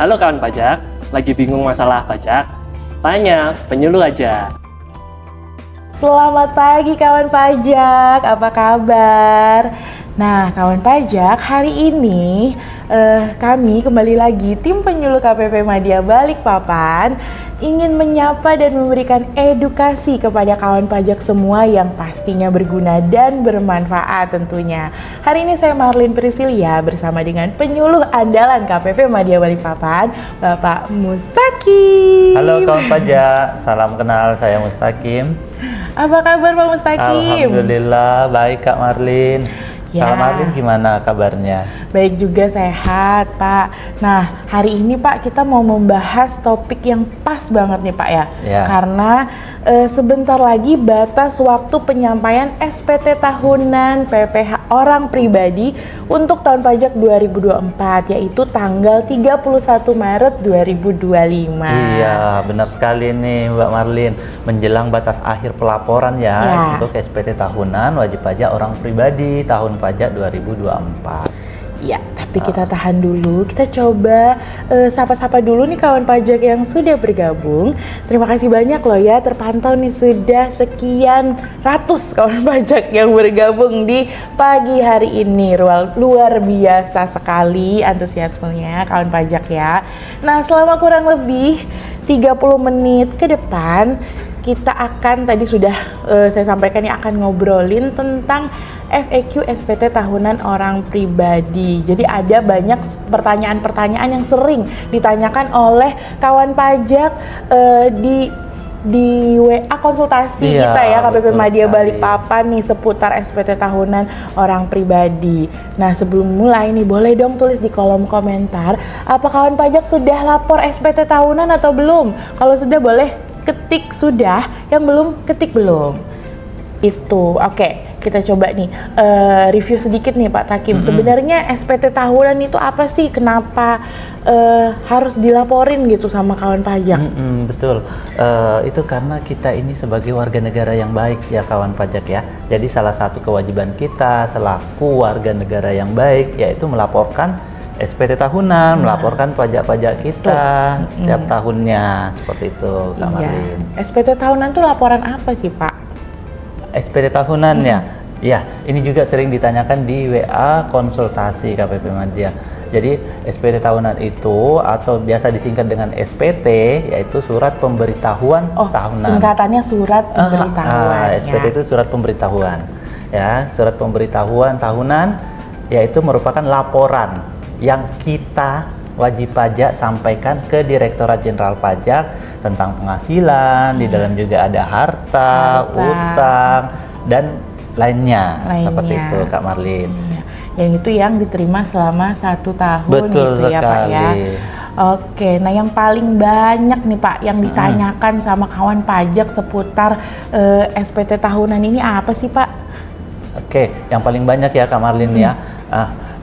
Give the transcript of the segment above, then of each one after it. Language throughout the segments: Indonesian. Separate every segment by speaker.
Speaker 1: Halo kawan pajak, lagi bingung masalah pajak? Tanya penyuluh aja.
Speaker 2: Selamat pagi kawan pajak, apa kabar? Nah kawan pajak, hari ini kami kembali lagi tim penyuluh KPP Madya Balikpapan ingin menyapa dan memberikan edukasi kepada kawan pajak semua yang pastinya berguna dan bermanfaat tentunya. Hari ini saya Marlin Priscilia bersama dengan penyuluh andalan KPP Madya Balikpapan, Bapak Mustaqim.
Speaker 3: Halo kawan pajak, salam kenal, saya Mustaqim.
Speaker 2: Apa kabar Pak Mustaqim?
Speaker 3: Alhamdulillah, baik Kak Marlin.
Speaker 2: Ya.
Speaker 3: Kak Marlin gimana kabarnya?
Speaker 2: Baik juga, sehat Pak. Nah hari ini Pak kita mau membahas topik yang pas banget nih Pak ya. Karena sebentar lagi batas waktu penyampaian SPT tahunan PPh orang pribadi untuk tahun pajak 2024, yaitu tanggal 31 Maret 2025.
Speaker 3: Iya benar sekali nih Mbak Marlin, menjelang batas akhir pelaporan ya untuk SPT tahunan wajib pajak orang pribadi tahun pajak 2024.
Speaker 2: Ya, tapi kita tahan dulu. Kita coba sapa-sapa dulu nih kawan pajak yang sudah bergabung. Terima kasih banyak loh ya, terpantau nih sudah sekian ratus kawan pajak yang bergabung di pagi hari ini. Luar biasa sekali antusiasmenya kawan pajak ya. Nah, selama kurang lebih 30 menit ke depan kita akan, tadi sudah saya sampaikan ya, akan ngobrolin tentang FAQ SPT tahunan orang pribadi. Jadi ada banyak pertanyaan-pertanyaan yang sering ditanyakan oleh kawan pajak di WA konsultasi kita ya, KPP Madya Balikpapan nih seputar SPT tahunan orang pribadi. Nah sebelum mulai nih, boleh dong tulis di kolom komentar, apa kawan pajak sudah lapor SPT tahunan atau belum? Kalau sudah boleh ketik sudah, yang belum ketik belum. Itu oke. Kita coba nih review sedikit nih Pak Takim. Sebenarnya SPT tahunan itu apa sih? Kenapa harus dilaporin gitu sama kawan pajak?
Speaker 3: Betul, itu karena kita ini sebagai warga negara yang baik ya kawan pajak ya. Jadi salah satu kewajiban kita selaku warga negara yang baik yaitu melaporkan SPT tahunan, melaporkan pajak-pajak kita setiap tahunnya, seperti itu Kak Marlin.
Speaker 2: SPT tahunan tuh laporan apa sih Pak?
Speaker 3: SPT tahunan ya, ini juga sering ditanyakan di WA konsultasi KPP Madya. Jadi SPT tahunan itu atau biasa disingkat dengan SPT, yaitu surat pemberitahuan tahunan.
Speaker 2: Singkatannya surat pemberitahuan.
Speaker 3: SPT itu surat pemberitahuan. Ya, surat pemberitahuan tahunan yaitu merupakan laporan yang kita wajib pajak sampaikan ke Direktorat Jenderal Pajak tentang penghasilan, di dalam juga ada harta, utang, dan lainnya. Seperti itu Kak Marlin.
Speaker 2: Yang itu yang diterima selama 1 tahun.
Speaker 3: Betul
Speaker 2: gitu ya Pak ya. Oke, nah yang paling banyak nih Pak yang ditanyakan sama kawan pajak seputar SPT tahunan ini apa sih Pak? Oke,
Speaker 3: yang paling banyak ya Kak Marlin ya.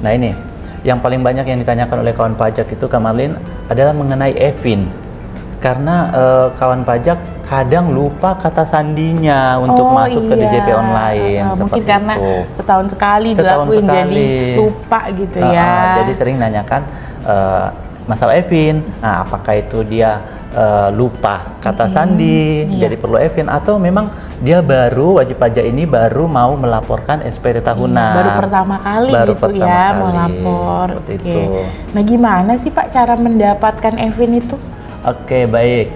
Speaker 3: Nah ini, yang paling banyak yang ditanyakan oleh kawan pajak itu Kak Marlin adalah mengenai EVIN. Karena kawan pajak kadang lupa kata sandinya untuk masuk ke DJP online.
Speaker 2: Mungkin karena setahun sekali dilakuin jadi lupa gitu ya.
Speaker 3: Jadi sering nanyakan masalah EVIN. Nah, apakah itu dia lupa kata sandi, jadi perlu EVIN, atau memang dia baru wajib pajak ini baru mau melaporkan SPT tahunan.
Speaker 2: Baru pertama kali melapor.
Speaker 3: Itu.
Speaker 2: Nah, gimana sih Pak cara mendapatkan EVIN itu?
Speaker 3: Oke, baik.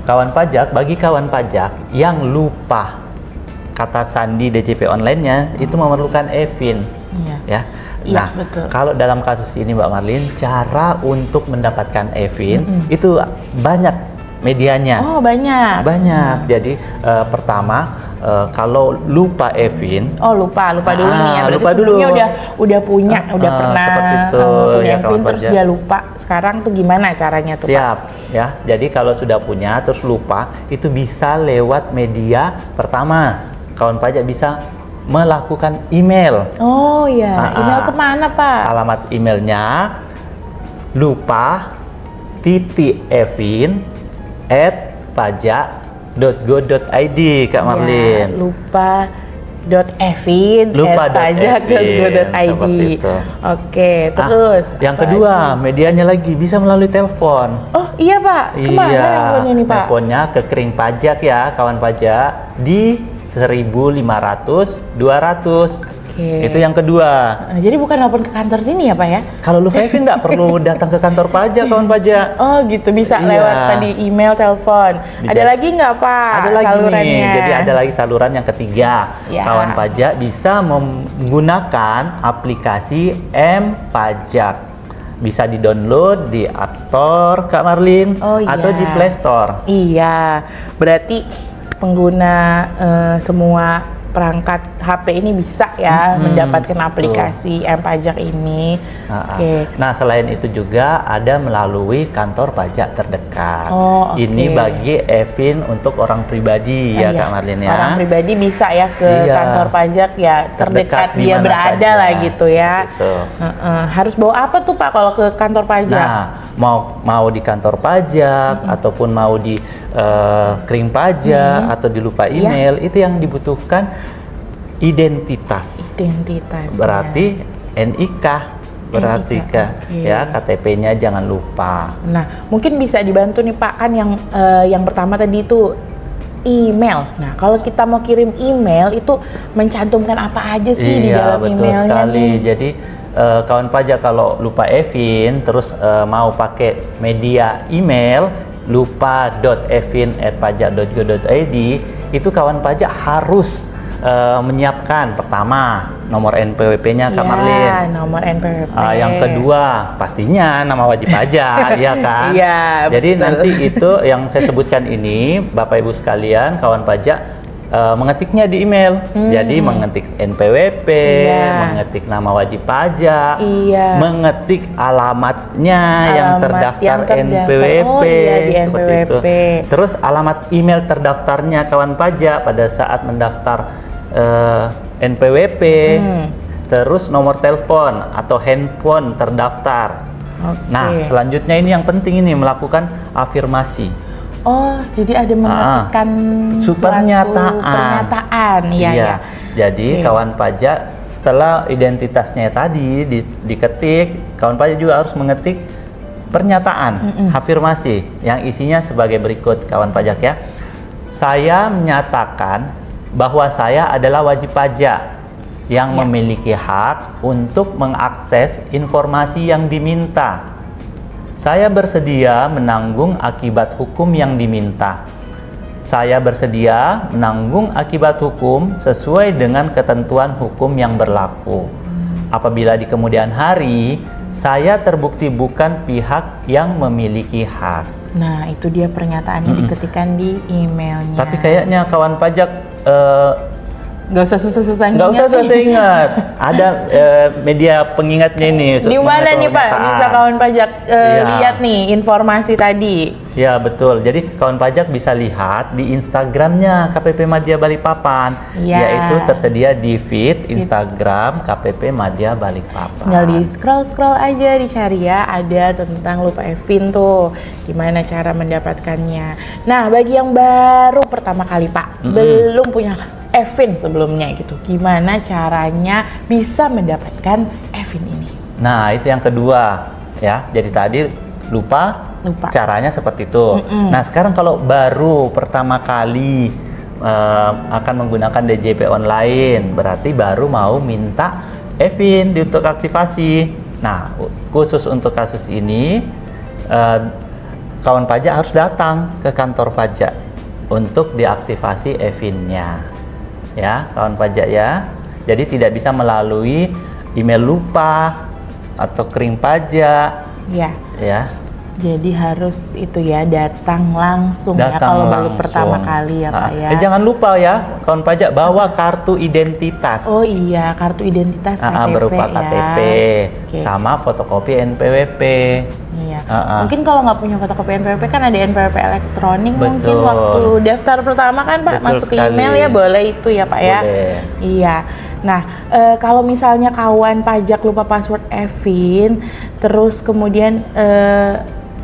Speaker 3: Kawan pajak, bagi kawan pajak yang lupa kata sandi DJP online-nya itu memerlukan EVIN. Ya. Nah, kalau dalam kasus ini Mbak Marlin, cara untuk mendapatkan EVIN itu banyak medianya.
Speaker 2: Oh, banyak.
Speaker 3: Jadi pertama, kalau lupa EVIN,
Speaker 2: lupa dulu nih ya.
Speaker 3: Lupa dulu.
Speaker 2: Udah punya, udah pernah
Speaker 3: seperti itu,
Speaker 2: punya EVIN terus dia lupa. Sekarang tuh gimana caranya tuh
Speaker 3: Siap,
Speaker 2: Pak?
Speaker 3: ya. Jadi kalau sudah punya terus lupa, itu bisa lewat media pertama. Kawan pajak bisa melakukan email.
Speaker 2: Oh iya, email kemana Pak?
Speaker 3: Alamat emailnya lupa.evin@pajak.go.id Kak Marlin.
Speaker 2: Lupa lupa.evin@pajak.go.id.
Speaker 3: seperti itu.
Speaker 2: Oke, terus
Speaker 3: yang
Speaker 2: apa
Speaker 3: kedua,
Speaker 2: lagi?
Speaker 3: medianya lagi bisa melalui telepon.
Speaker 2: Oh iya Pak, kemana teleponnya nih Pak?
Speaker 3: Teleponnya ke Kering Pajak ya, kawan pajak di 1.500 200.
Speaker 2: Oke.
Speaker 3: Itu yang kedua.
Speaker 2: Jadi bukan telepon ke kantor sini ya Pak ya?
Speaker 3: Kalau lu Evin nggak perlu datang ke kantor pajak, kawan pajak.
Speaker 2: Oh gitu, bisa
Speaker 3: Iya.
Speaker 2: lewat tadi email, telepon.
Speaker 3: Bisa.
Speaker 2: Ada lagi nggak Pak
Speaker 3: Ada lagi
Speaker 2: salurannya?
Speaker 3: nih, jadi ada lagi saluran yang ketiga.
Speaker 2: Ya.
Speaker 3: Kawan pajak bisa menggunakan aplikasi M-Pajak. Bisa di-download di App Store, Kak Marlin,
Speaker 2: Oh, iya.
Speaker 3: atau di Play Store.
Speaker 2: Iya, berarti pengguna semua perangkat HP ini bisa ya mendapatkan aplikasi M-Pajak ini. Oke.
Speaker 3: Nah, selain itu juga ada melalui kantor pajak terdekat.
Speaker 2: Oh, oke.
Speaker 3: Ini bagi Evin untuk orang pribadi ya,
Speaker 2: Iya.
Speaker 3: Kak Marlin ya.
Speaker 2: Orang pribadi bisa ya ke
Speaker 3: Iya.
Speaker 2: kantor pajak ya terdekat
Speaker 3: di
Speaker 2: dia
Speaker 3: mana
Speaker 2: berada
Speaker 3: saja.
Speaker 2: lah gitu ya.
Speaker 3: Seperti itu.
Speaker 2: Harus bawa apa tuh Pak kalau ke kantor pajak?
Speaker 3: Nah, mau di kantor pajak ataupun mau di Kering Pajak atau di lupa
Speaker 2: Iya.
Speaker 3: email, itu yang dibutuhkan identitas.
Speaker 2: Identitas.
Speaker 3: Berarti NIK, berarti
Speaker 2: NIK,
Speaker 3: Kak,
Speaker 2: oke.
Speaker 3: ya KTP-nya jangan lupa.
Speaker 2: Nah, mungkin bisa dibantu nih Pak, kan yang pertama tadi itu email. Nah, kalau kita mau kirim email itu mencantumkan apa aja sih di dalam
Speaker 3: betul
Speaker 2: emailnya
Speaker 3: sekali.
Speaker 2: nih?
Speaker 3: Jadi kawan pajak kalau lupa Evin terus mau pakai media email lupa.evin@pajak.go.id, itu kawan pajak harus menyiapkan pertama nomor NPWP-nya Kak Marlin.
Speaker 2: Iya, nomor NPWP.
Speaker 3: Yang kedua pastinya nama wajib pajak, ya kan?
Speaker 2: Iya,
Speaker 3: Jadi
Speaker 2: betul.
Speaker 3: nanti itu yang saya sebutkan ini, Bapak Ibu sekalian, kawan pajak mengetiknya di email. Jadi mengetik NPWP,
Speaker 2: Iya.
Speaker 3: mengetik nama wajib pajak,
Speaker 2: Iya.
Speaker 3: mengetik alamatnya yang
Speaker 2: Alamat
Speaker 3: terdaftar
Speaker 2: yang terdaftar.
Speaker 3: NPWP,
Speaker 2: Oh, iya, di
Speaker 3: seperti itu.
Speaker 2: NPWP.
Speaker 3: Terus alamat email terdaftarnya kawan pajak pada saat mendaftar NPWP, terus nomor telepon atau handphone terdaftar.
Speaker 2: Oke.
Speaker 3: Nah, selanjutnya ini yang penting ini melakukan afirmasi.
Speaker 2: Oh, jadi ada mengetikkan suatu
Speaker 3: Pernyataan.
Speaker 2: pernyataan, iya ya.
Speaker 3: Jadi
Speaker 2: Oke.
Speaker 3: kawan pajak setelah identitasnya tadi diketik, kawan pajak juga harus mengetik pernyataan, afirmasi yang isinya sebagai berikut, kawan pajak ya. Saya menyatakan bahwa saya adalah wajib pajak yang memiliki hak untuk mengakses informasi yang diminta. Saya bersedia menanggung akibat hukum yang diminta. Saya bersedia menanggung akibat hukum sesuai dengan ketentuan hukum yang berlaku. Apabila di kemudian hari saya terbukti bukan pihak yang memiliki hak.
Speaker 2: Nah, itu dia pernyataannya diketikkan di emailnya.
Speaker 3: Tapi kayaknya kawan pajak
Speaker 2: nggak usah susah-susah
Speaker 3: nggak usah
Speaker 2: nginget nih.
Speaker 3: saya ingat. Ada media pengingatnya ini.
Speaker 2: Di mana nih Pak? Bisa kawan pajak
Speaker 3: Iya.
Speaker 2: lihat nih informasi tadi.
Speaker 3: Ya betul. Jadi kawan pajak bisa lihat di Instagramnya KPP Madya Balikpapan,
Speaker 2: Iya.
Speaker 3: yaitu tersedia di feed Instagram KPP Madya Balikpapan.
Speaker 2: Tinggal di scroll aja, dicari ya, ada tentang lupa Evin tuh, gimana cara mendapatkannya. Nah, bagi yang baru pertama kali Pak, belum punya Evin sebelumnya gitu, gimana caranya bisa mendapatkan Evin ini?
Speaker 3: Nah itu yang kedua ya. Jadi tadi lupa. Caranya seperti itu. Nah sekarang kalau baru pertama kali akan menggunakan DJP online, berarti baru mau minta Evin untuk aktivasi. Nah khusus untuk kasus ini kawan pajak harus datang ke kantor pajak untuk diaktifasi Evinnya, ya kawan pajak ya. Jadi tidak bisa melalui email lupa atau Kering Pajak,
Speaker 2: Ya.
Speaker 3: ya.
Speaker 2: Jadi harus itu ya, datang langsung ya
Speaker 3: Datang
Speaker 2: kalau baru
Speaker 3: langsung.
Speaker 2: pertama kali ya Pak ya.
Speaker 3: Jangan lupa ya kawan pajak bawa kartu identitas.
Speaker 2: Oh iya, kartu identitas KTP
Speaker 3: Berupa
Speaker 2: ya.
Speaker 3: KTP
Speaker 2: Oke.
Speaker 3: sama fotokopi NPWP.
Speaker 2: Iya.
Speaker 3: Ah.
Speaker 2: Mungkin kalau nggak punya fotokopi NPWP kan ada NPWP elektronik. Mungkin
Speaker 3: Betul.
Speaker 2: waktu daftar pertama kan Pak
Speaker 3: Betul
Speaker 2: masuk ke
Speaker 3: sekali.
Speaker 2: email ya, boleh itu ya Pak ya.
Speaker 3: Boleh.
Speaker 2: Iya. Nah, kalau misalnya kawan pajak lupa password Evin, terus kemudian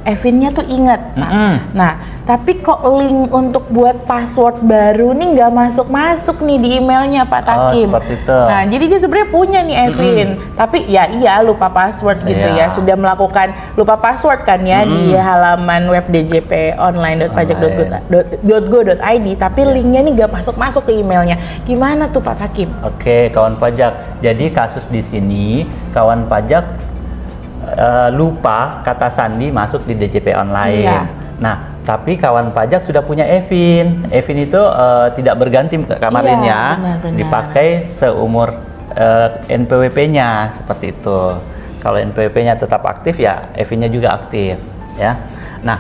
Speaker 2: Evin-nya tuh inget.
Speaker 3: Mm-mm.
Speaker 2: Nah, tapi kok link untuk buat password baru nih nggak masuk nih di emailnya Pak Takim.
Speaker 3: Seperti itu.
Speaker 2: Nah, jadi dia sebenarnya punya nih Evin, tapi iya lupa password gitu
Speaker 3: Iya.
Speaker 2: ya. Sudah melakukan lupa password kan ya di halaman web djponline.pajak.go.id, tapi linknya nih nggak masuk ke emailnya. Gimana tuh Pak Takim?
Speaker 3: Oke, kawan pajak. Jadi kasus di sini kawan pajak lupa kata sandi masuk di DJP online.
Speaker 2: Iya.
Speaker 3: Nah, tapi kawan pajak sudah punya Evin. Evin itu tidak berganti Kak Marlin
Speaker 2: Iya,
Speaker 3: ya,
Speaker 2: benar-benar.
Speaker 3: dipakai seumur NPWP-nya seperti itu. Kalau NPWP-nya tetap aktif ya, Evin-nya juga aktif ya. Nah,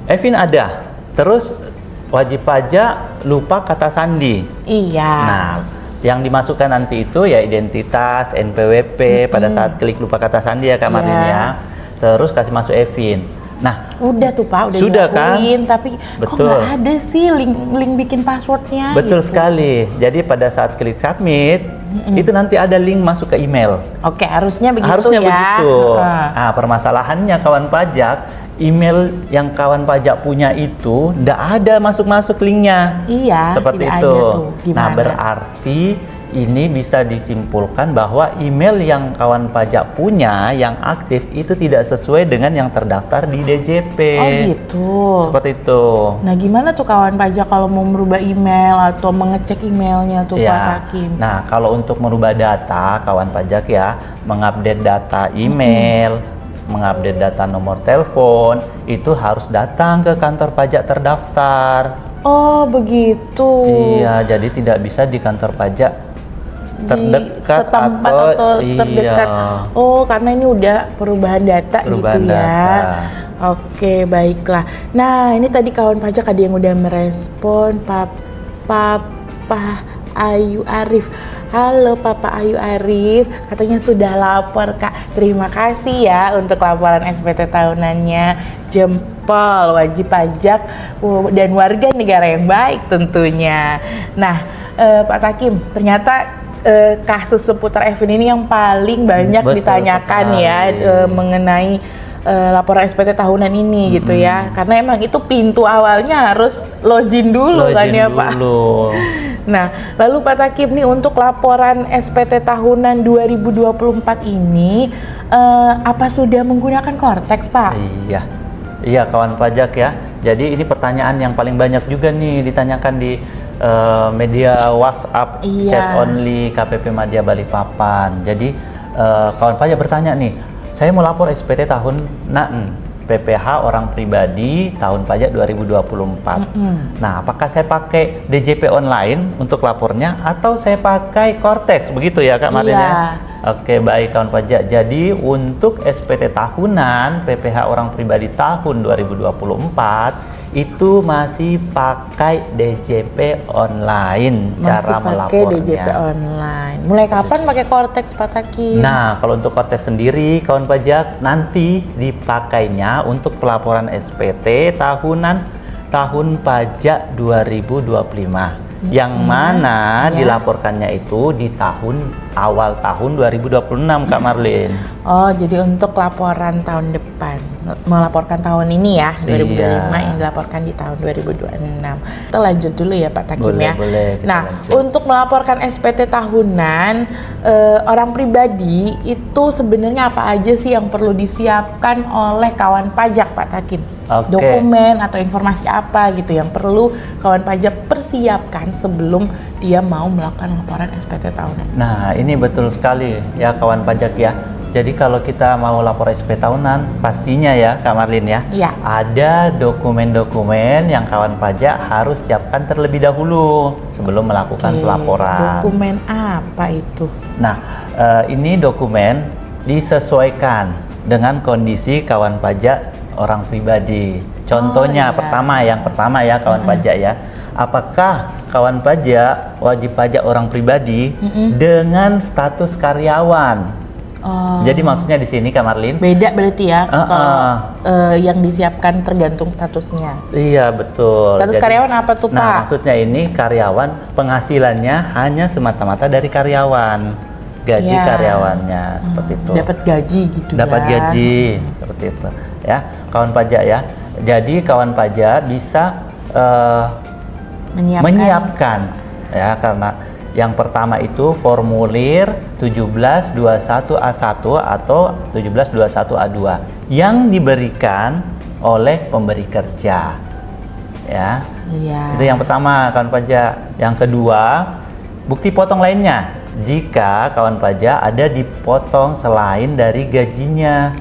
Speaker 3: Evin ada, terus wajib pajak lupa kata sandi.
Speaker 2: Iya.
Speaker 3: Nah, yang dimasukkan nanti itu ya identitas, NPWP pada saat klik lupa kata sandi ya Kak Marlin
Speaker 2: Iya.
Speaker 3: ya. Terus kasih masuk Evin. Nah,
Speaker 2: Udah tuh Pak, udah
Speaker 3: Sudah, kan?
Speaker 2: dilakuin, tapi kok
Speaker 3: Betul.
Speaker 2: nggak ada sih link bikin passwordnya?
Speaker 3: betul
Speaker 2: gitu.
Speaker 3: sekali. Jadi pada saat klik submit, itu nanti ada link masuk ke email.
Speaker 2: Oke, harusnya begitu
Speaker 3: Harusnya
Speaker 2: ya.
Speaker 3: begitu.
Speaker 2: Heeh.
Speaker 3: Nah, permasalahannya kawan pajak, email yang kawan pajak punya itu ndak ada masuk linknya.
Speaker 2: Iya,
Speaker 3: Seperti
Speaker 2: tidak
Speaker 3: itu.
Speaker 2: ada tuh. Gimana?
Speaker 3: Nah, berarti ini bisa disimpulkan bahwa email yang kawan pajak punya yang aktif itu tidak sesuai dengan yang terdaftar di DJP.
Speaker 2: Oh gitu.
Speaker 3: Seperti itu.
Speaker 2: Nah, gimana tuh kawan pajak kalau mau merubah email atau mengecek emailnya tuh Pak
Speaker 3: Ya.
Speaker 2: Takim?
Speaker 3: Nah, kalau untuk merubah data kawan pajak ya, mengupdate data email, mengupdate data nomor telepon, itu harus datang ke kantor pajak terdaftar.
Speaker 2: Oh, begitu.
Speaker 3: Iya, jadi tidak bisa di kantor pajak
Speaker 2: Di
Speaker 3: terdekat
Speaker 2: setempat atau terdekat.
Speaker 3: Iya.
Speaker 2: Oh, karena ini udah perubahan data
Speaker 3: Perubahan
Speaker 2: gitu ya.
Speaker 3: data.
Speaker 2: Oke, baiklah. Nah, ini tadi kawan pajak ada yang udah merespon Papa Ayu Arif. Halo Papa Ayu Arif, katanya sudah lapor Kak. Terima kasih ya untuk laporan SPT tahunannya. Jempol wajib pajak dan warga negara yang baik tentunya. Nah, Pak Takim, ternyata kasus seputar Evin ini yang paling banyak
Speaker 3: Betul
Speaker 2: ditanyakan
Speaker 3: sekali.
Speaker 2: ya mengenai laporan SPT tahunan ini gitu ya, karena emang itu pintu awalnya harus login dulu kan ya Pak.
Speaker 3: dulu.
Speaker 2: Nah, lalu Pak Takim nih untuk laporan SPT tahunan 2024 ini apa sudah menggunakan Cortex Pak?
Speaker 3: Iya kawan pajak ya. Jadi ini pertanyaan yang paling banyak juga nih ditanyakan di media WhatsApp
Speaker 2: Iya.
Speaker 3: chat only KPP Madya Balikpapan. Jadi kawan pajak bertanya nih, saya mau lapor SPT tahunan PPH orang pribadi tahun pajak 2024. Nah, apakah saya pakai DJP online untuk lapornya atau saya pakai Cortex? Begitu ya Kak Marlin
Speaker 2: Iya.
Speaker 3: ya? Oke, baik kawan pajak. Jadi untuk SPT tahunan PPH orang pribadi tahun 2024 itu masih pakai DJP online cara
Speaker 2: Masih pakai
Speaker 3: melapornya.
Speaker 2: DJP online. Mulai kapan pakai Cortex Pak Takim?
Speaker 3: Nah, kalau untuk Cortex sendiri, kawan pajak nanti dipakainya untuk pelaporan SPT tahunan tahun pajak 2025. Yang mana
Speaker 2: ya.
Speaker 3: dilaporkannya itu di awal tahun 2026, Kak Marlin.
Speaker 2: Oh, jadi untuk laporan tahun depan, melaporkan tahun ini ya, 2025
Speaker 3: Iya.
Speaker 2: yang dilaporkan di tahun 2026. Kita lanjut dulu ya Pak Takim
Speaker 3: Boleh,
Speaker 2: ya.
Speaker 3: boleh, kita
Speaker 2: Nah,
Speaker 3: lanjut.
Speaker 2: untuk melaporkan SPT tahunan orang pribadi itu sebenarnya apa aja sih yang perlu disiapkan oleh kawan pajak Pak Takim?
Speaker 3: Oke.
Speaker 2: Dokumen atau informasi apa gitu yang perlu kawan pajak persiapkan sebelum dia mau melakukan laporan SPT tahunan?
Speaker 3: Nah, ini betul sekali ya kawan pajak ya. Jadi kalau kita mau lapor SPT tahunan, pastinya ya Kak Marlin ya,
Speaker 2: Iya.
Speaker 3: ada dokumen-dokumen yang kawan pajak harus siapkan terlebih dahulu sebelum melakukan
Speaker 2: Oke,
Speaker 3: pelaporan.
Speaker 2: dokumen apa itu?
Speaker 3: Nah, ini dokumen disesuaikan dengan kondisi kawan pajak orang pribadi. Contohnya,
Speaker 2: iya.
Speaker 3: yang pertama ya kawan pajak ya. Apakah kawan pajak wajib pajak orang pribadi dengan status karyawan?
Speaker 2: Oh,
Speaker 3: Jadi maksudnya di sini Kak Marlin?
Speaker 2: beda berarti ya kalau
Speaker 3: uh.
Speaker 2: yang disiapkan tergantung statusnya.
Speaker 3: Iya betul.
Speaker 2: Status karyawan apa tuh
Speaker 3: Nah,
Speaker 2: Pak?
Speaker 3: maksudnya ini karyawan penghasilannya hanya semata-mata dari karyawan, gaji
Speaker 2: Iya.
Speaker 3: karyawannya seperti itu.
Speaker 2: Dapat gaji gitu
Speaker 3: Dapat
Speaker 2: ya.
Speaker 3: gaji seperti itu ya. kawan pajak ya. Jadi kawan pajak bisa menyiapkan ya, karena yang pertama itu formulir 1721A1 atau 1721A2 yang diberikan oleh pemberi kerja. Ya.
Speaker 2: Iya.
Speaker 3: Itu yang pertama kawan pajak. Yang kedua, bukti potong lainnya. Jika kawan pajak ada dipotong selain dari gajinya.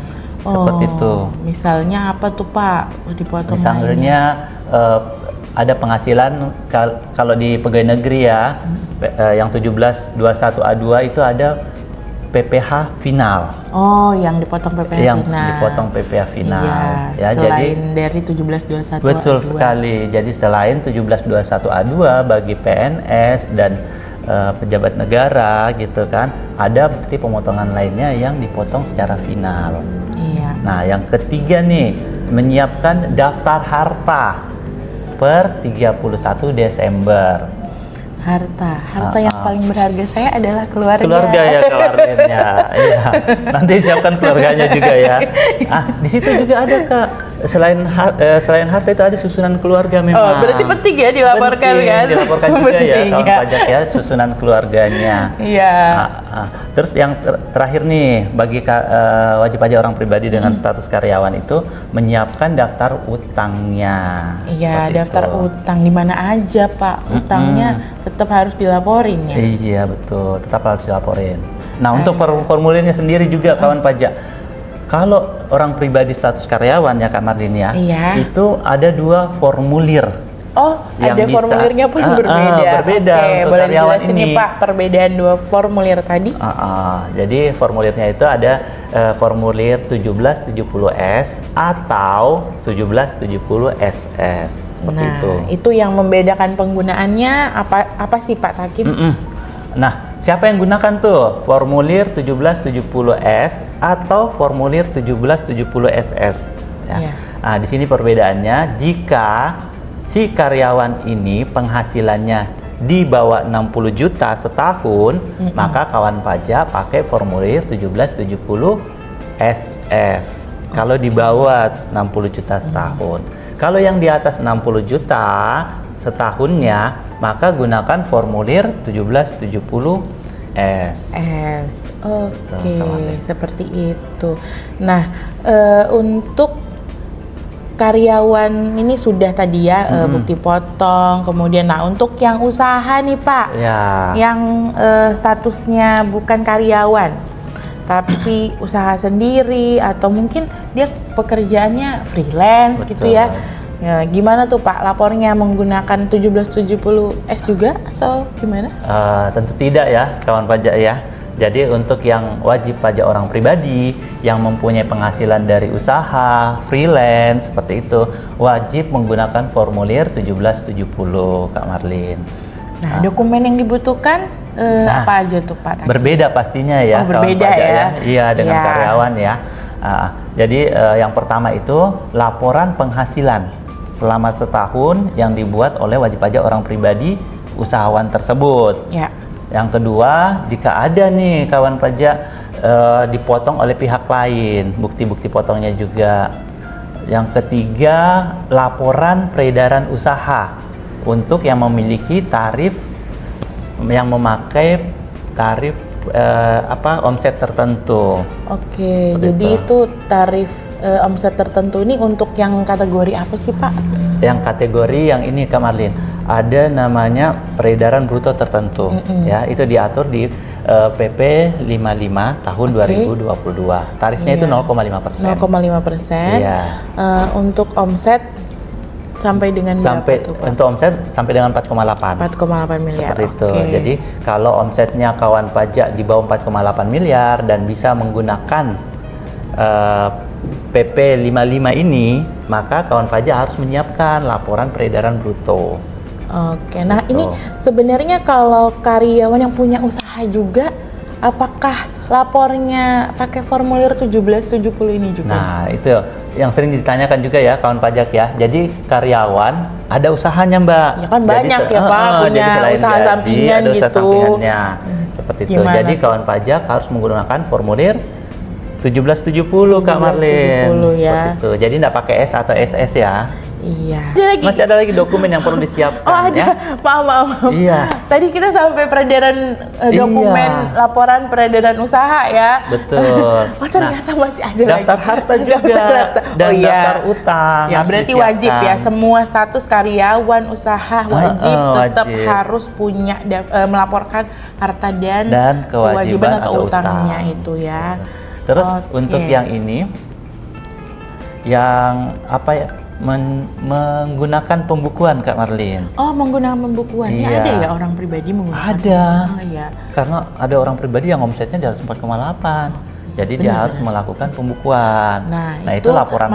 Speaker 3: Seperti itu.
Speaker 2: Misalnya apa tuh Pak? Dipotong lainnya?
Speaker 3: Misalnya ada penghasilan kalau di pegawai negeri ya, yang 1721A2 itu ada PPh final.
Speaker 2: Oh, yang dipotong PPh
Speaker 3: yang
Speaker 2: final.
Speaker 3: dipotong PPh final.
Speaker 2: Iya,
Speaker 3: Ya,
Speaker 2: selain
Speaker 3: jadi
Speaker 2: dari 1721A2.
Speaker 3: betul sekali. Jadi selain 1721A2 bagi PNS dan pejabat negara gitu kan, ada bukti pemotongan lainnya yang dipotong secara final.
Speaker 2: Iya.
Speaker 3: Nah, yang ketiga nih, menyiapkan daftar harta per 31 Desember.
Speaker 2: Harta yang paling berharga saya adalah keluarga.
Speaker 3: Keluarga ya keluarganya. Iya. Nanti siapkan keluarganya juga ya. Di situ juga ada Kak. Selain harta itu ada susunan keluarga memang.
Speaker 2: Oh, berarti penting ya dilaporkan
Speaker 3: penting,
Speaker 2: kan?
Speaker 3: dilaporkan juga ya
Speaker 2: Penting,
Speaker 3: kawan
Speaker 2: ya.
Speaker 3: pajak ya, susunan keluarganya.
Speaker 2: Iya.
Speaker 3: Terus yang terakhir nih, bagi wajib pajak orang pribadi dengan status karyawan itu menyiapkan daftar utangnya.
Speaker 2: Iya,
Speaker 3: Seperti
Speaker 2: daftar
Speaker 3: itu.
Speaker 2: utang di mana aja Pak? Utangnya tetap harus dilaporin ya.
Speaker 3: Iya betul, tetap harus dilaporin. Nah, untuk formulirnya sendiri juga kawan pajak. Kalau orang pribadi status karyawan ya Kak Marlin ya,
Speaker 2: Iya.
Speaker 3: itu ada 2 formulir.
Speaker 2: Oh,
Speaker 3: Yang
Speaker 2: ada
Speaker 3: bisa.
Speaker 2: formulirnya pun berbeda.
Speaker 3: Berbeda
Speaker 2: Oke,
Speaker 3: untuk
Speaker 2: boleh
Speaker 3: karyawan
Speaker 2: dijelasin nih
Speaker 3: ini.
Speaker 2: Pak perbedaan 2 formulir tadi?
Speaker 3: Jadi formulirnya itu ada formulir 1770S atau 1770SS seperti
Speaker 2: Nah,
Speaker 3: itu.
Speaker 2: itu yang membedakan penggunaannya apa sih Pak Takim?
Speaker 3: Nah, siapa yang gunakan tuh formulir 1770S atau formulir 1770SS? Ya.
Speaker 2: Iya.
Speaker 3: Nah, di sini perbedaannya, jika si karyawan ini penghasilannya di bawah 60 juta setahun, maka kawan pajak pakai formulir 1770SS. Kalau di bawah 60 juta setahun. Kalau yang di atas 60 juta setahunnya, maka gunakan formulir 1770S.
Speaker 2: Oke, seperti itu. Nah, untuk karyawan ini sudah tadi ya bukti potong, kemudian nah untuk yang usaha nih Pak,
Speaker 3: Ya.
Speaker 2: yang statusnya bukan karyawan, tapi usaha sendiri atau mungkin dia pekerjaannya freelance gitu ya. Ya, gimana tuh Pak lapornya menggunakan 1770S juga atau gimana?
Speaker 3: Tentu tidak ya kawan pajak ya. Jadi untuk yang wajib pajak orang pribadi yang mempunyai penghasilan dari usaha, freelance seperti itu, wajib menggunakan formulir 1770 Kak Marlin.
Speaker 2: Nah, dokumen yang dibutuhkan apa aja tuh Pak?
Speaker 3: Berbeda pastinya ya kawan
Speaker 2: berbeda
Speaker 3: pajak
Speaker 2: ya.
Speaker 3: Iya, dengan
Speaker 2: Iya.
Speaker 3: karyawan ya. Jadi yang pertama itu laporan penghasilan selama setahun yang dibuat oleh wajib pajak orang pribadi usahawan tersebut.
Speaker 2: Ya.
Speaker 3: Yang kedua, jika ada nih kawan pajak dipotong oleh pihak lain, bukti-bukti potongnya juga. Yang ketiga, laporan peredaran usaha untuk yang memiliki tarif yang memakai tarif omset tertentu.
Speaker 2: Oke,
Speaker 3: Seperti
Speaker 2: jadi itu tarif omset tertentu ini untuk yang kategori apa sih Pak?
Speaker 3: Yang kategori yang ini Kak Marlin, ada namanya peredaran bruto tertentu. Ya, itu diatur di PP 55 tahun 2022. Tarifnya itu 0,5%.
Speaker 2: 0,5%.
Speaker 3: Iya.
Speaker 2: Untuk omset sampai dengan
Speaker 3: Sampai
Speaker 2: berapa tuh Pak?
Speaker 3: untuk omset sampai dengan 4,8.
Speaker 2: 4,8 miliar.
Speaker 3: Seperti itu.
Speaker 2: Oke.
Speaker 3: Jadi kalau omsetnya kawan pajak di bawah 4,8 miliar dan bisa menggunakan PP 55 ini, maka kawan pajak harus menyiapkan laporan peredaran bruto.
Speaker 2: Oke, nah
Speaker 3: Gitu.
Speaker 2: ini sebenarnya kalau karyawan yang punya usaha juga, apakah lapornya pakai formulir 1770 ini juga?
Speaker 3: Nah, itu yang sering ditanyakan juga ya kawan pajak ya. Jadi karyawan ada usahanya Mbak.
Speaker 2: Ya kan banyak
Speaker 3: Jadi,
Speaker 2: ya Pak, punya
Speaker 3: jadi selain
Speaker 2: usaha
Speaker 3: gaji,
Speaker 2: sampingan
Speaker 3: ada usaha
Speaker 2: gitu.
Speaker 3: sampingannya. Seperti itu.
Speaker 2: Gimana
Speaker 3: Jadi
Speaker 2: tuh?
Speaker 3: kawan pajak harus menggunakan formulir 1770 Kak Marlin.
Speaker 2: 1770 ya.
Speaker 3: Seperti itu. Jadi nggak pakai S atau SS ya.
Speaker 2: Iya. Ada lagi.
Speaker 3: Masih ada lagi dokumen yang perlu disiapkan
Speaker 2: Oh ada,
Speaker 3: ya.
Speaker 2: maaf.
Speaker 3: Iya.
Speaker 2: Tadi kita sampai peredaran dokumen laporan peredaran usaha ya.
Speaker 3: Betul.
Speaker 2: Oh ternyata masih ada
Speaker 3: daftar
Speaker 2: lagi.
Speaker 3: harta juga
Speaker 2: Daftar harta.
Speaker 3: dan
Speaker 2: Oh, iya.
Speaker 3: daftar utang.
Speaker 2: Ya
Speaker 3: harus
Speaker 2: berarti
Speaker 3: disiapkan.
Speaker 2: wajib ya semua status karyawan usaha wajib tetap
Speaker 3: wajib.
Speaker 2: harus punya melaporkan harta dan
Speaker 3: kewajiban
Speaker 2: atau
Speaker 3: atau
Speaker 2: utangnya
Speaker 3: utang.
Speaker 2: itu ya.
Speaker 3: Terus
Speaker 2: Oke.
Speaker 3: untuk yang ini, yang apa ya, menggunakan pembukuan Kak Marlin.
Speaker 2: Oh menggunakan pembukuan ya
Speaker 3: Iya.
Speaker 2: ada ya orang pribadi menggunakan.
Speaker 3: Ada.
Speaker 2: Oh iya.
Speaker 3: Karena ada orang pribadi yang omsetnya di atas 4,8. Jadi dia
Speaker 2: Benar.
Speaker 3: harus melakukan pembukuan.
Speaker 2: Nah,
Speaker 3: itu laporan.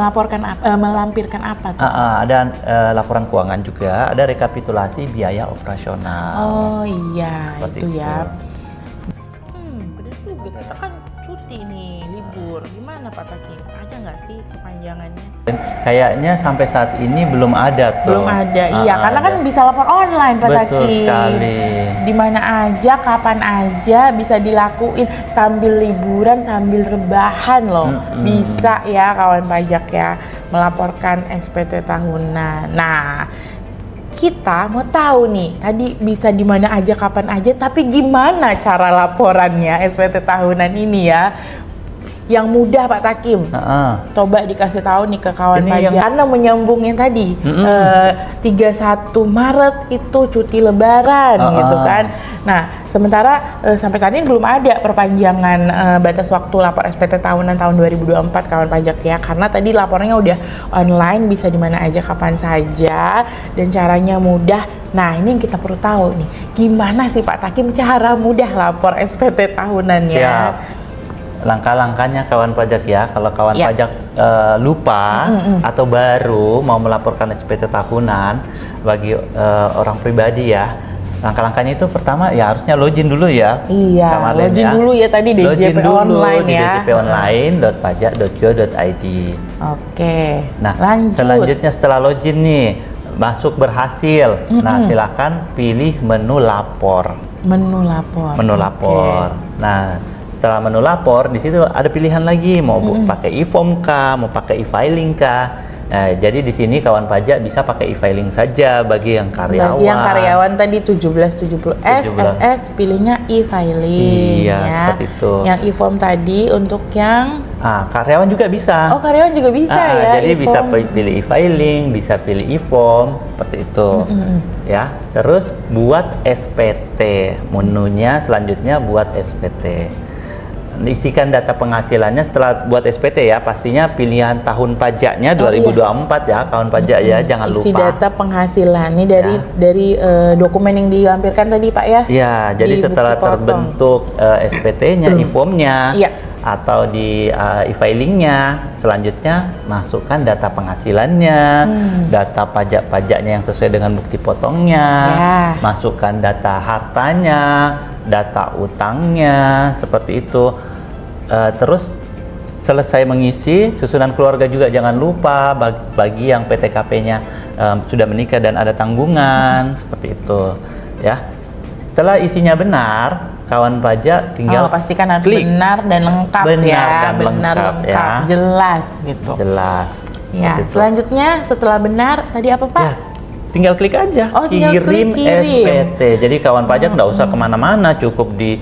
Speaker 2: melampirkan apa tuh?
Speaker 3: Ada laporan keuangan juga, ada rekapitulasi biaya operasional.
Speaker 2: Oh iya,
Speaker 3: Seperti
Speaker 2: itu ya.
Speaker 3: itu.
Speaker 2: Bener juga. Kita kan cuti nih, libur. Gimana Pak Taki? Ada nggak sih perpanjangannya?
Speaker 3: Kayaknya sampai saat ini belum ada tuh.
Speaker 2: Belum ada, iya. Karena kan bisa lapor online Pak
Speaker 3: Betul
Speaker 2: Taki.
Speaker 3: sekali.
Speaker 2: Di mana aja, kapan aja bisa dilakuin sambil liburan, sambil rebahan loh. Bisa ya kawan pajak ya melaporkan SPT tahunan. Nah, kita mau tahu nih, tadi bisa di mana aja, kapan aja, tapi gimana cara laporannya SPT tahunan ini ya? Yang mudah Pak Takim. Coba dikasih tahu nih ke kawan
Speaker 3: Ini
Speaker 2: pajak. Karena menyambung yang tadi 31 Maret itu cuti lebaran gitu kan. Nah, sementara sampai saat ini belum ada perpanjangan batas waktu lapor SPT tahunan tahun 2024 kawan pajak ya. Karena tadi lapornya udah online, bisa di mana aja kapan saja dan caranya mudah. Nah, ini yang kita perlu tahu nih. Gimana sih Pak Takim cara mudah lapor SPT tahunannya?
Speaker 3: Siap. Langkah-langkahnya kawan pajak ya, kalau kawan
Speaker 2: Ya.
Speaker 3: pajak lupa atau baru mau melaporkan SPT tahunan bagi orang pribadi ya, langkah-langkahnya itu pertama ya harusnya login dulu ya.
Speaker 2: Iya,
Speaker 3: Kak Marlin
Speaker 2: login
Speaker 3: ya.
Speaker 2: dulu ya tadi DJP
Speaker 3: Login dulu
Speaker 2: online
Speaker 3: di
Speaker 2: ya.
Speaker 3: djponline.pajak.go.id.
Speaker 2: Oke,
Speaker 3: Nah,
Speaker 2: lanjut.
Speaker 3: selanjutnya setelah login nih, masuk berhasil. Nah, silakan pilih menu lapor.
Speaker 2: Menu lapor.
Speaker 3: Menu
Speaker 2: Oke.
Speaker 3: lapor. Nah, setelah menu lapor, di situ ada pilihan lagi mau pakai e-form kah, mau pakai e-filing kah. Nah, jadi di sini kawan pajak bisa pakai e-filing saja bagi yang karyawan.
Speaker 2: Bagi yang karyawan tadi 1770S,
Speaker 3: 17.
Speaker 2: SS pilihnya e-filing
Speaker 3: Iya,
Speaker 2: ya.
Speaker 3: seperti itu.
Speaker 2: Yang e-form tadi untuk yang
Speaker 3: Karyawan juga bisa.
Speaker 2: oh karyawan juga bisa ya.
Speaker 3: Jadi bisa
Speaker 2: e-form.
Speaker 3: pilih e-filing, bisa pilih e-form, seperti itu. Ya, terus buat SPT. Menunya selanjutnya buat SPT. Isikan data penghasilannya setelah buat SPT ya, pastinya pilihan tahun pajaknya 2024 ya, kawan pajak ya, jangan
Speaker 2: Isi
Speaker 3: lupa.
Speaker 2: data penghasilan ini dari dokumen yang dilampirkan tadi Pak ya.
Speaker 3: Ya, jadi
Speaker 2: Di
Speaker 3: setelah
Speaker 2: bukti potong.
Speaker 3: terbentuk SPT-nya, e-formnya,
Speaker 2: Iya.
Speaker 3: atau di e-filingnya, selanjutnya masukkan data penghasilannya, data pajak-pajaknya yang sesuai dengan bukti potongnya,
Speaker 2: Ya.
Speaker 3: masukkan data hartanya, data utangnya, seperti itu. Terus selesai mengisi susunan keluarga juga jangan lupa bagi yang PTKP-nya sudah menikah dan ada tanggungan, seperti itu ya. Setelah isinya benar, kawan pajak tinggal
Speaker 2: pastikan harus
Speaker 3: klik.
Speaker 2: benar dan lengkap
Speaker 3: Benar
Speaker 2: ya,
Speaker 3: dan
Speaker 2: benar
Speaker 3: lengkap,
Speaker 2: lengkap,
Speaker 3: ya.
Speaker 2: jelas gitu.
Speaker 3: Jelas.
Speaker 2: Ya,
Speaker 3: Seperti itu.
Speaker 2: selanjutnya setelah benar tadi apa Pak?
Speaker 3: Ya, tinggal klik aja,
Speaker 2: Oh, tinggal
Speaker 3: kirim
Speaker 2: klik kirim.
Speaker 3: SPT. Jadi kawan pajak nggak usah kemana-mana, cukup di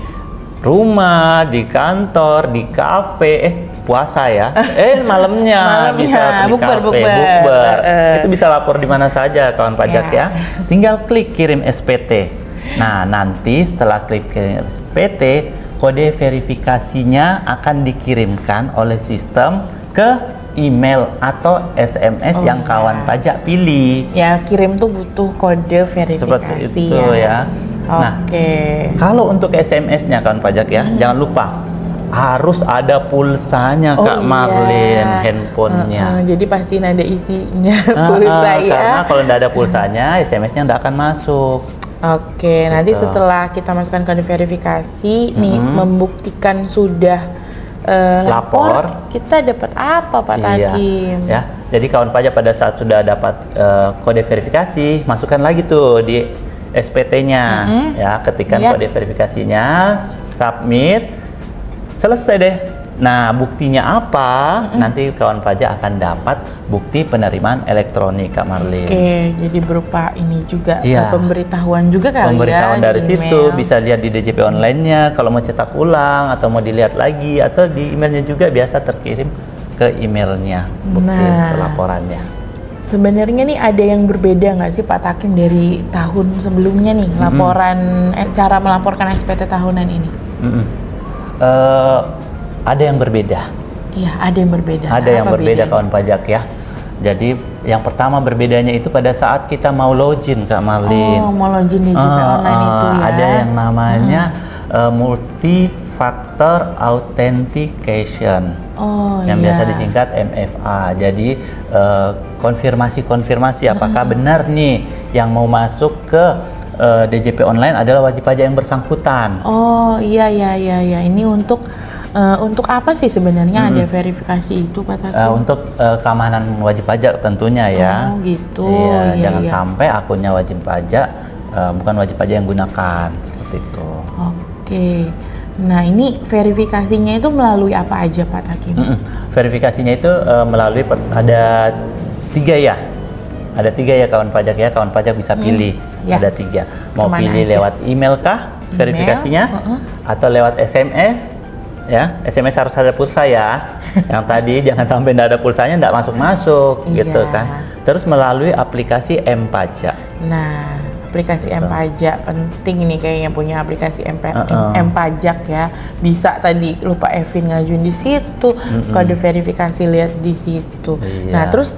Speaker 3: rumah, di kantor, di kafe. Puasa ya, malamnya bisa di
Speaker 2: bukber,
Speaker 3: kafe,
Speaker 2: bukber.
Speaker 3: bukber. Itu bisa lapor di mana saja kawan pajak ya. Tinggal klik kirim SPT. Nah, nanti setelah klik kirim SPT, kode verifikasinya akan dikirimkan oleh sistem ke email atau SMS yang kawan pajak pilih.
Speaker 2: Ya, kirim tuh butuh kode verifikasi.
Speaker 3: Seperti itu ya. Nah,
Speaker 2: Oke.
Speaker 3: kalau untuk SMS-nya kawan pajak ya, jangan lupa harus ada pulsanya Kak Marlin, handphonenya.
Speaker 2: Jadi pastiin ada isinya pulsa ya.
Speaker 3: Karena kalau tidak ada pulsanya, SMS-nya tidak akan masuk.
Speaker 2: Oke, nanti setelah kita masukkan kode verifikasi, nih membuktikan sudah lapor, kita dapat apa Pak Takim?
Speaker 3: Ya, jadi kawan pajak pada saat sudah dapat kode verifikasi, masukkan lagi tuh di SPT-nya, ya, ketikkan kode verifikasinya, submit, selesai deh. Nah, buktinya apa? Nanti kawan pajak akan dapat bukti penerimaan elektronik, Kak Marlin.
Speaker 2: Oke, jadi berupa ini juga
Speaker 3: Iya.
Speaker 2: pemberitahuan juga kali
Speaker 3: Pemberitahuan
Speaker 2: ya
Speaker 3: dari
Speaker 2: di
Speaker 3: situ
Speaker 2: email.
Speaker 3: bisa lihat di DJP online-nya kalau mau cetak ulang atau mau dilihat lagi, atau di emailnya juga biasa terkirim ke emailnya bukti
Speaker 2: Nah.
Speaker 3: laporannya.
Speaker 2: Sebenarnya nih ada yang berbeda nggak sih Pak Takim dari tahun sebelumnya nih laporan cara melaporkan SPT tahunan ini?
Speaker 3: Ada yang berbeda.
Speaker 2: Iya, ada yang berbeda.
Speaker 3: Ada yang
Speaker 2: Apa
Speaker 3: berbeda
Speaker 2: bedanya?
Speaker 3: kawan pajak ya. Jadi yang pertama berbedanya itu pada saat kita mau login, Kak Marlin.
Speaker 2: Oh, mau login di JP online itu ya.
Speaker 3: Ada yang namanya multi-factor authentication.
Speaker 2: Oh,
Speaker 3: yang
Speaker 2: iya.
Speaker 3: biasa disingkat MFA. Jadi konfirmasi apakah benar nih yang mau masuk ke DJP online adalah wajib pajak yang bersangkutan.
Speaker 2: Oh, iya. Ini untuk apa sih sebenarnya ada verifikasi itu Pak Takim?
Speaker 3: Untuk keamanan wajib pajak tentunya ya.
Speaker 2: Oh, gitu.
Speaker 3: Iya,
Speaker 2: Iya,
Speaker 3: jangan
Speaker 2: iya.
Speaker 3: sampai akunnya wajib pajak bukan wajib pajak yang gunakan seperti itu.
Speaker 2: Oke. Nah, ini verifikasinya itu melalui apa aja Pak Takim?
Speaker 3: Verifikasinya itu melalui ada 3 ya. Ada 3 ya kawan pajak ya. Kawan pajak bisa pilih.
Speaker 2: Ya.
Speaker 3: Ada 3. Mau
Speaker 2: Kemana
Speaker 3: pilih
Speaker 2: aja?
Speaker 3: lewat email kah verifikasinya, atau lewat SMS? Ya, SMS harus ada pulsa ya. Yang tadi jangan sampai tidak ada pulsanya, tidak masuk
Speaker 2: Iya.
Speaker 3: gitu kan. Terus melalui aplikasi M-Pajak.
Speaker 2: Nah, aplikasi M-Pajak penting nih kayaknya punya aplikasi
Speaker 3: Uh-uh.
Speaker 2: M-Pajak ya. Bisa tadi lupa Evin ngajuin di situ, kode verifikasi lihat di situ.
Speaker 3: Iya.
Speaker 2: Nah, terus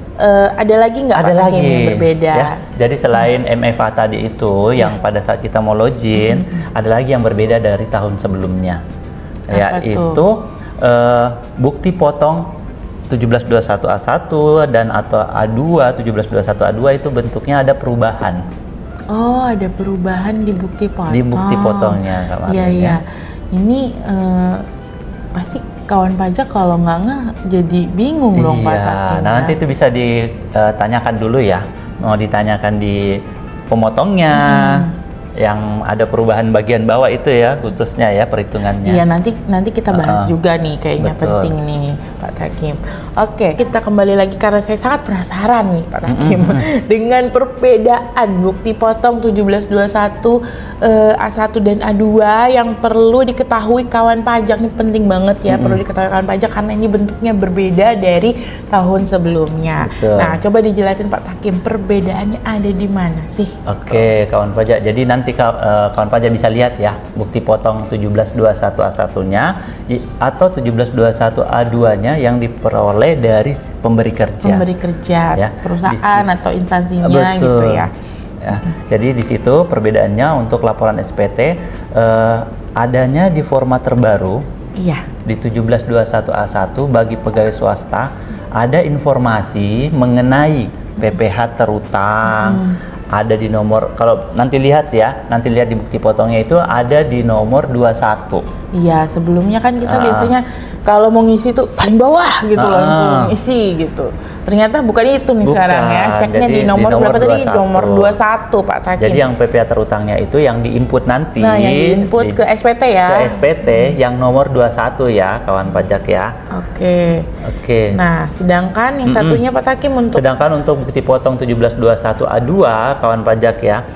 Speaker 2: ada lagi nggak
Speaker 3: Ada
Speaker 2: Pak
Speaker 3: lagi
Speaker 2: Takim yang berbeda?
Speaker 3: ya. Jadi selain MFA tadi itu yang pada saat kita mau login, ada lagi yang berbeda dari tahun sebelumnya.
Speaker 2: Apa
Speaker 3: Yaitu bukti potong 1721A1 dan atau A2, 1721A2 itu bentuknya ada perubahan.
Speaker 2: Oh, ada perubahan di bukti potong.
Speaker 3: Di bukti potongnya, Kak Marlin,
Speaker 2: Iya,
Speaker 3: ya.
Speaker 2: iya. Ini pasti kawan pajak kalau nggak jadi bingung dong Pak
Speaker 3: Iya,
Speaker 2: Takim.
Speaker 3: nah nanti itu bisa ditanyakan dulu ya. Mau ditanyakan di pemotongnya, yang ada perubahan bagian bawah itu ya, khususnya ya perhitungannya.
Speaker 2: Iya, nanti kita bahas juga nih, kayaknya
Speaker 3: Betul.
Speaker 2: penting nih Pak Takim. Oke, kita kembali lagi karena saya sangat penasaran nih Pak Takim dengan perbedaan bukti potong 1721 A1 dan A2 yang perlu diketahui kawan pajak nih, penting banget ya, perlu diketahui kawan pajak karena ini bentuknya berbeda dari tahun sebelumnya.
Speaker 3: Betul.
Speaker 2: Nah, coba dijelasin Pak Takim, perbedaannya ada di mana sih?
Speaker 3: Oke, kawan pajak. Jadi nanti kawan pajak bisa lihat ya bukti potong 1721A1-nya atau 1721A2-nya yang diperoleh dari pemberi kerja.
Speaker 2: Pemberi kerja,
Speaker 3: Ya,
Speaker 2: perusahaan atau instansinya
Speaker 3: Betul.
Speaker 2: gitu ya.
Speaker 3: Ya, jadi di situ perbedaannya untuk laporan SPT adanya di format terbaru
Speaker 2: Iya.
Speaker 3: di 1721A1 bagi pegawai swasta ada informasi mengenai PPh terutang. Ada di nomor, kalau nanti lihat di bukti potongnya itu ada di nomor 21.
Speaker 2: Iya, sebelumnya kan kita biasanya kalau mau ngisi tuh paling bawah gitu langsung isi gitu. Ternyata bukan itu nih
Speaker 3: Bukan,
Speaker 2: sekarang ya. Ceknya
Speaker 3: jadi
Speaker 2: di nomor
Speaker 3: di nomor
Speaker 2: berapa tadi?
Speaker 3: 21.
Speaker 2: Nomor 21 Pak Takim.
Speaker 3: Jadi yang PPh terutangnya itu yang diinput nanti.
Speaker 2: Nah, yang diinput ke SPT ya.
Speaker 3: Ke SPT yang nomor 21 ya, kawan pajak ya.
Speaker 2: Oke.
Speaker 3: Oke.
Speaker 2: Nah, sedangkan yang satunya Pak Takim untuk
Speaker 3: Sedangkan untuk bukti potong 1721A2 kawan pajak ya,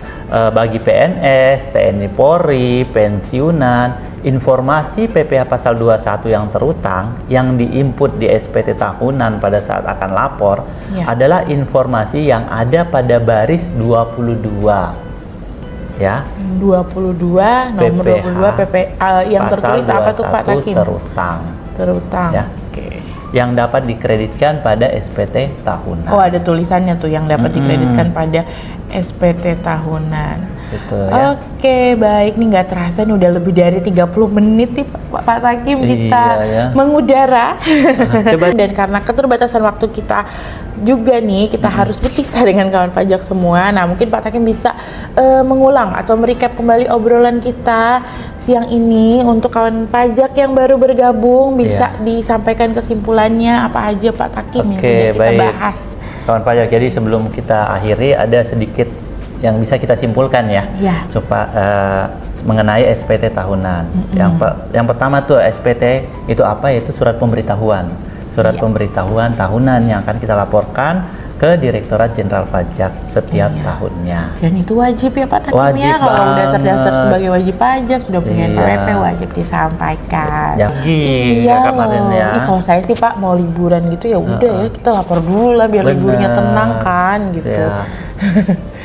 Speaker 3: bagi PNS, TNI Polri, pensiunan, informasi PPh pasal 21 yang terutang yang diinput di SPT tahunan pada saat akan lapor
Speaker 2: Ya.
Speaker 3: adalah informasi yang ada pada baris 22. Ya.
Speaker 2: 22 nomor
Speaker 3: PPh
Speaker 2: 22 yang
Speaker 3: pasal
Speaker 2: tertulis apa tuh Pak
Speaker 3: 21
Speaker 2: Takim?
Speaker 3: terutang.
Speaker 2: Terutang.
Speaker 3: Ya.
Speaker 2: Oke.
Speaker 3: Yang dapat dikreditkan pada SPT tahunan.
Speaker 2: Oh, ada tulisannya tuh yang dapat dikreditkan pada SPT tahunan.
Speaker 3: Betul ya.
Speaker 2: Oke, baik, nih nggak terasa nih udah lebih dari 30 menit nih Pak Takim kita
Speaker 3: Iya, ya.
Speaker 2: mengudara.
Speaker 3: Coba.
Speaker 2: Dan karena keterbatasan waktu kita juga nih, kita harus berpisah dengan kawan pajak semua. Nah, mungkin Pak Takim bisa mengulang atau merecap kembali obrolan kita siang ini untuk kawan pajak yang baru bergabung, bisa disampaikan kesimpulannya apa aja Pak Takim yang sudah kita bahas.
Speaker 3: Kawan pajak, jadi sebelum kita akhiri ada sedikit yang bisa kita simpulkan ya,
Speaker 2: Ya.
Speaker 3: supaya mengenai SPT tahunan. Yang pertama tuh SPT itu apa? Yaitu surat pemberitahuan. Surat pemberitahuan tahunan yang akan kita laporkan ke Direktorat Jenderal Pajak setiap tahunnya.
Speaker 2: Dan itu wajib ya Pak Takim
Speaker 3: Wajib
Speaker 2: ya, kalau udah
Speaker 3: banget.
Speaker 2: terdaftar sebagai wajib pajak, sudah punya
Speaker 3: Iya.
Speaker 2: NPWP wajib disampaikan.
Speaker 3: Ya kemarin
Speaker 2: loh.
Speaker 3: ya.
Speaker 2: Ih, kalau saya sih Pak mau liburan gitu ya udah ya kita lapor dulu lah biar
Speaker 3: Bener.
Speaker 2: liburnya tenang kan gitu.
Speaker 3: Siap.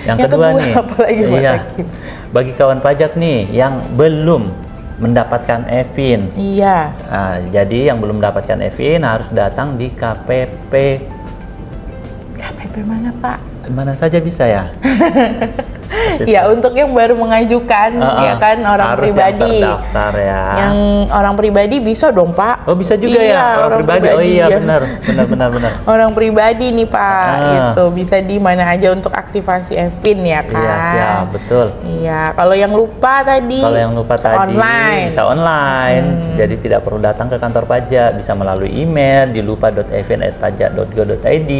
Speaker 3: Yang kedua nih,
Speaker 2: apa lagi Pak Takim?
Speaker 3: bagi kawan pajak nih yang belum mendapatkan EVIN.
Speaker 2: Iya.
Speaker 3: Nah, jadi yang belum mendapatkan EVIN harus datang di KPP.
Speaker 2: KPP mana Pak?
Speaker 3: Mana saja bisa ya?
Speaker 2: Ya untuk yang baru mengajukan ya kan orang
Speaker 3: harus
Speaker 2: pribadi.
Speaker 3: yang terdaftar ya.
Speaker 2: Yang orang pribadi bisa dong Pak.
Speaker 3: Oh bisa juga
Speaker 2: Iya,
Speaker 3: ya orang pribadi. Oh iya
Speaker 2: ya.
Speaker 3: benar.
Speaker 2: Orang pribadi nih Pak, gitu bisa di mana aja untuk aktivasi EVIN ya kan?
Speaker 3: Iya siap betul.
Speaker 2: Iya, kalau yang lupa tadi.
Speaker 3: Kalau yang lupa tadi
Speaker 2: online.
Speaker 3: bisa online. Jadi tidak perlu datang ke kantor pajak, bisa melalui email di lupa.evin@pajak.go.id,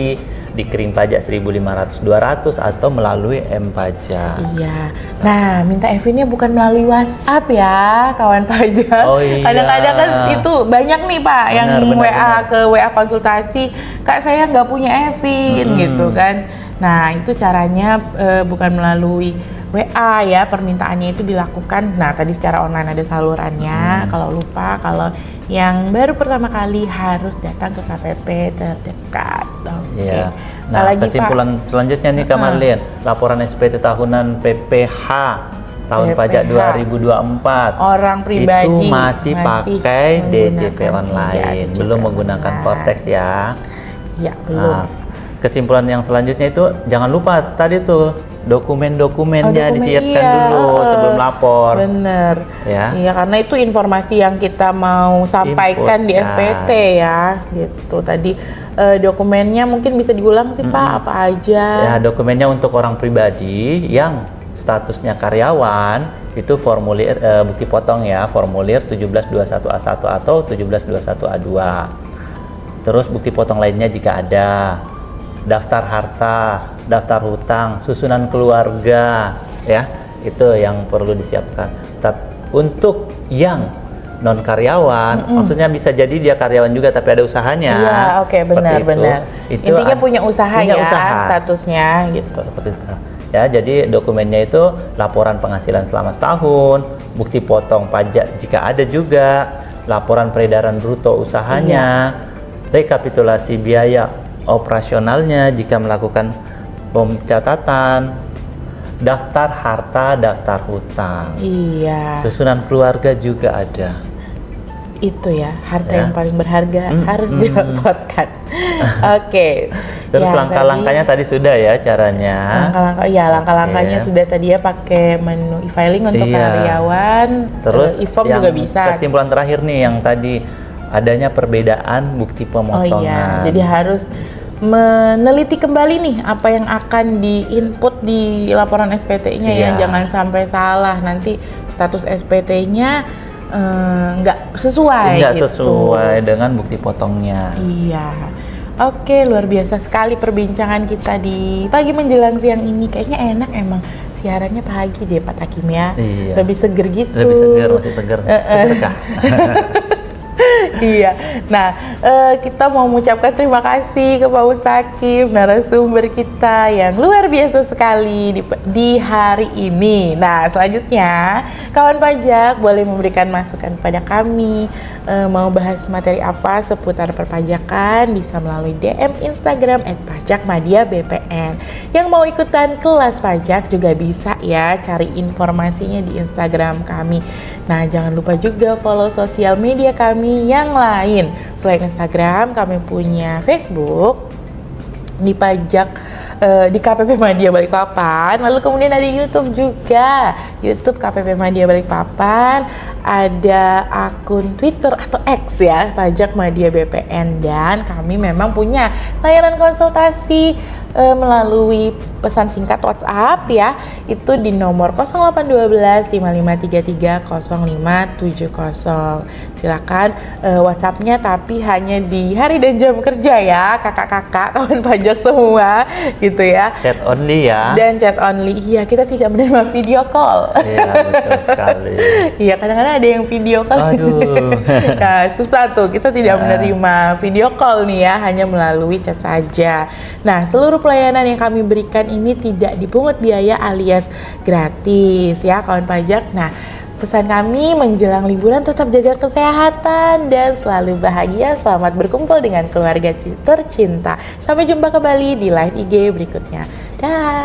Speaker 3: dikirim pajak 1.500-200 atau melalui M-Pajak.
Speaker 2: Iya. Nah, minta EVIN-nya bukan melalui WhatsApp ya, kawan pajak.
Speaker 3: Oh iya.
Speaker 2: Kadang-kadang kan itu banyak nih Pak yang WA ke WA konsultasi, Kak saya nggak punya EVIN gitu kan. Nah, itu caranya bukan melalui WA ya, permintaannya itu dilakukan. Nah, tadi secara online ada salurannya. Kalau lupa, kalau yang baru pertama kali harus datang ke KPP terdekat. Oke.
Speaker 3: Iya. Nah,
Speaker 2: Apalagi,
Speaker 3: kesimpulan selanjutnya nih Kak Marlin, laporan SPT tahunan PPH tahun pajak 2024.
Speaker 2: Orang pribadi
Speaker 3: itu masih pakai DJP online, belum menggunakan Kortex ya.
Speaker 2: Ya, belum.
Speaker 3: Nah, kesimpulan yang selanjutnya itu jangan lupa tadi tuh dokumen-dokumennya disiapkan dulu sebelum lapor.
Speaker 2: Bener.
Speaker 3: Ya.
Speaker 2: Iya, karena itu informasi yang kita mau sampaikan di SPT ya, gitu. Tadi dokumennya mungkin bisa diulang sih Pak, apa aja?
Speaker 3: Ya, dokumennya untuk orang pribadi yang statusnya karyawan itu formulir bukti potong ya, formulir 1721A1 atau 1721A2. Terus bukti potong lainnya jika ada. Daftar harta, daftar hutang, susunan keluarga, ya itu yang perlu disiapkan. Untuk yang non karyawan, maksudnya bisa jadi dia karyawan juga tapi ada usahanya.
Speaker 2: Iya, oke, benar-benar. Intinya punya usaha ya, statusnya gitu.
Speaker 3: Seperti itu. Ya, jadi dokumennya itu laporan penghasilan selama setahun, bukti potong pajak jika ada juga, laporan peredaran bruto usahanya, rekapitulasi biaya operasionalnya jika melakukan pencatatan, daftar harta, daftar hutang.
Speaker 2: Iya.
Speaker 3: Susunan keluarga juga ada.
Speaker 2: Itu ya, harta yang paling berharga harus dilaporkan. Oke.
Speaker 3: Terus langkah-langkahnya tadi sudah ya caranya.
Speaker 2: Langkah-langkahnya sudah tadi ya, pakai menu e-filing untuk karyawan.
Speaker 3: Terus
Speaker 2: e-form
Speaker 3: yang
Speaker 2: juga bisa.
Speaker 3: kesimpulan terakhir nih yang tadi adanya perbedaan bukti pemotongan.
Speaker 2: Oh iya, jadi harus meneliti kembali nih apa yang akan di-input di laporan SPT-nya ya, jangan sampai salah nanti status SPT-nya nggak sesuai.
Speaker 3: Nggak
Speaker 2: gitu.
Speaker 3: sesuai dengan bukti potongnya.
Speaker 2: Iya. Oke, luar biasa sekali perbincangan kita di pagi menjelang siang ini. Kayaknya enak emang siarannya pagi deh Pak Takim ya.
Speaker 3: Iya.
Speaker 2: Lebih seger gitu.
Speaker 3: Lebih seger, masih seger. Seger kah?
Speaker 2: Iya. Nah, kita mau mengucapkan terima kasih ke Pak Mustaqim, narasumber kita yang luar biasa sekali di hari ini. Nah, selanjutnya kawan pajak boleh memberikan masukan kepada kami, mau bahas materi apa seputar perpajakan bisa melalui DM Instagram @pajakmadiabpn. Yang mau ikutan kelas pajak juga bisa ya, cari informasinya di Instagram kami. Nah, jangan lupa juga follow sosial media kami yang lain. Selain Instagram, kami punya Facebook di pajak di KPP Madya Balikpapan. Lalu kemudian ada YouTube juga, YouTube KPP Madya Balikpapan. Ada akun Twitter atau X ya, Pajak Madya BPN. Dan kami memang punya layanan konsultasi melalui pesan singkat WhatsApp ya, itu di nomor 0812 5533 0570. Silakan WhatsApp-nya, tapi hanya di hari dan jam kerja ya, kakak-kakak, kawan pajak semua gitu ya.
Speaker 3: Chat only ya.
Speaker 2: Dan chat only, iya, kita tidak menerima video call.
Speaker 3: Iya, betul sekali.
Speaker 2: Iya, kadang-kadang ada yang video call.
Speaker 3: Aduh.
Speaker 2: Nah, susah tuh, kita tidak menerima video call nih ya, hanya melalui chat saja. Nah, seluruh pelayanan yang kami berikan ini tidak dipungut biaya alias gratis ya kawan pajak. Nah, pesan kami menjelang liburan tetap jaga kesehatan dan selalu bahagia. Selamat berkumpul dengan keluarga tercinta. Sampai jumpa kembali di live IG berikutnya. Dah.